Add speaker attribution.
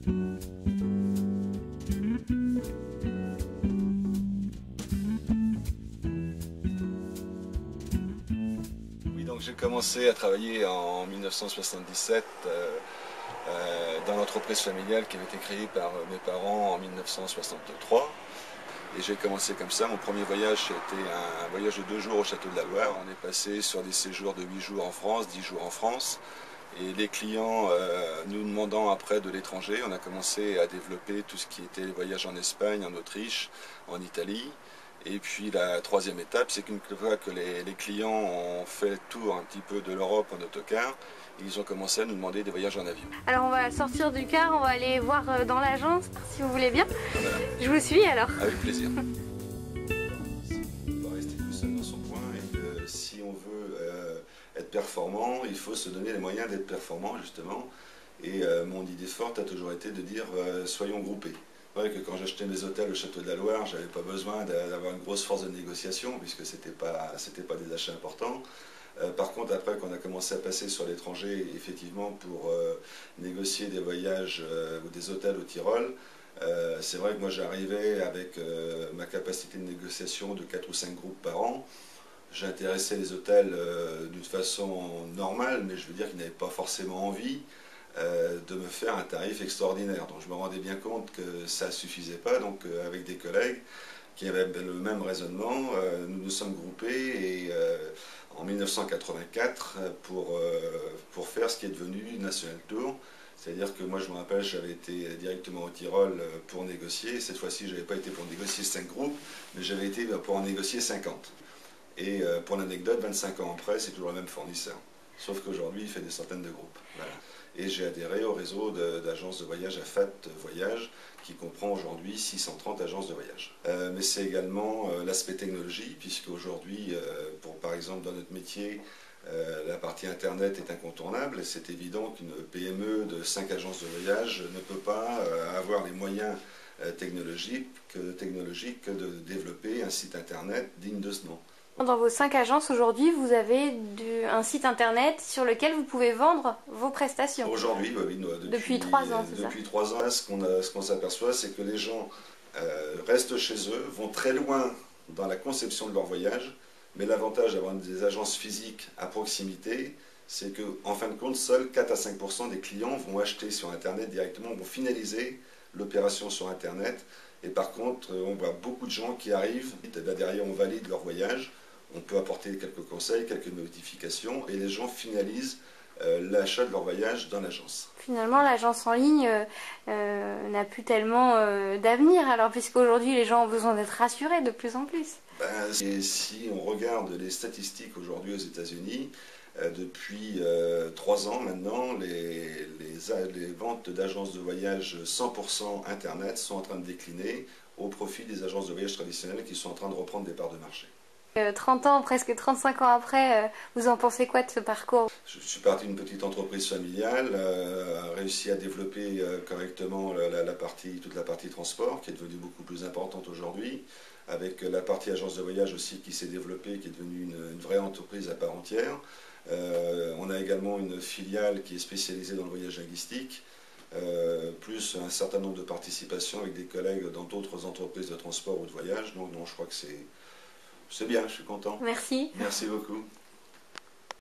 Speaker 1: Oui, donc j'ai commencé à travailler en 1977 dans l'entreprise familiale qui avait été créée par mes parents en 1963. Et j'ai commencé comme ça. Mon premier voyage, c'était un voyage de 2 jours au Château de la Loire. On est passé sur des séjours de 8 jours en France, 10 jours en France. Et les clients nous demandant après de l'étranger, on a commencé à développer tout ce qui était les voyages en Espagne, en Autriche, en Italie. Et puis la troisième étape, c'est qu'une fois que les clients ont fait le tour un petit peu de l'Europe en autocar, ils ont commencé à nous demander des voyages en avion.
Speaker 2: Alors on va sortir du car, on va aller voir dans l'agence, si vous voulez bien.
Speaker 1: Voilà.
Speaker 2: Je vous suis alors.
Speaker 1: Avec plaisir. On va rester tout seul dans son coin et que si on veut être performant, il faut se donner les moyens d'être performant justement. Et mon idée forte a toujours été de dire soyons groupés. C'est vrai que quand j'achetais mes hôtels au Château de la Loire, j'avais pas besoin d'avoir une grosse force de négociation puisque c'était pas des achats importants. Par contre, après qu'on a commencé à passer sur l'étranger, effectivement, pour négocier des voyages ou des hôtels au Tyrol, c'est vrai que moi j'arrivais avec ma capacité de négociation de 4 ou 5 groupes par an. J'intéressais les hôtels d'une façon normale, mais je veux dire qu'ils n'avaient pas forcément envie de me faire un tarif extraordinaire. Donc je me rendais bien compte que ça ne suffisait pas, donc avec des collègues qui avaient le même raisonnement, nous nous sommes groupés et en 1984 pour faire ce qui est devenu National Tour. C'est-à-dire que moi je me rappelle, j'avais été directement au Tyrol pour négocier. Cette fois-ci, je n'avais pas été pour négocier 5 groupes, mais j'avais été pour en négocier 50. Et pour l'anecdote, 25 ans après, c'est toujours le même fournisseur. Sauf qu'aujourd'hui, il fait des centaines de groupes. Voilà. Et j'ai adhéré au réseau d'agences de voyage AFAT Voyage, qui comprend aujourd'hui 630 agences de voyage. Mais c'est également l'aspect technologie, puisque aujourd'hui, par exemple dans notre métier, la partie Internet est incontournable. C'est évident qu'une PME de 5 agences de voyage ne peut pas avoir les moyens technologiques de développer un site Internet digne de ce nom.
Speaker 2: Dans vos 5 agences aujourd'hui, vous avez un site internet sur lequel vous pouvez vendre vos prestations.
Speaker 1: Aujourd'hui, oui,
Speaker 2: depuis 3 ans, c'est ça?
Speaker 1: Depuis 3 ans, ce qu'on s'aperçoit, c'est que les gens restent chez eux, vont très loin dans la conception de leur voyage, mais l'avantage d'avoir des agences physiques à proximité, c'est qu'en fin de compte, seuls 4 à 5% des clients vont acheter sur Internet directement, vont finaliser l'opération sur Internet. Et par contre, on voit beaucoup de gens qui arrivent, et derrière on valide leur voyage, on peut apporter quelques conseils, quelques notifications, et les gens finalisent l'achat de leur voyage dans l'agence.
Speaker 2: Finalement, l'agence en ligne n'a plus tellement d'avenir, alors puisqu'aujourd'hui les gens ont besoin d'être rassurés de plus en plus.
Speaker 1: Et si on regarde les statistiques aujourd'hui aux États-Unis, depuis 3 ans maintenant, les ventes d'agences de voyage 100% Internet sont en train de décliner au profit des agences de voyage traditionnelles qui sont en train de reprendre des parts de marché.
Speaker 2: 30 ans, presque 35 ans après, vous en pensez quoi de ce parcours?
Speaker 1: Je suis parti d'une petite entreprise familiale, réussi à développer correctement toute la partie transport, qui est devenue beaucoup plus importante aujourd'hui, avec la partie agence de voyage aussi qui s'est développée, qui est devenue une vraie entreprise à part entière. On a également une filiale qui est spécialisée dans le voyage linguistique, plus un certain nombre de participations avec des collègues dans d'autres entreprises de transport ou de voyage. Donc non, je crois que c'est bien, je suis content.
Speaker 2: Merci.
Speaker 1: Merci beaucoup.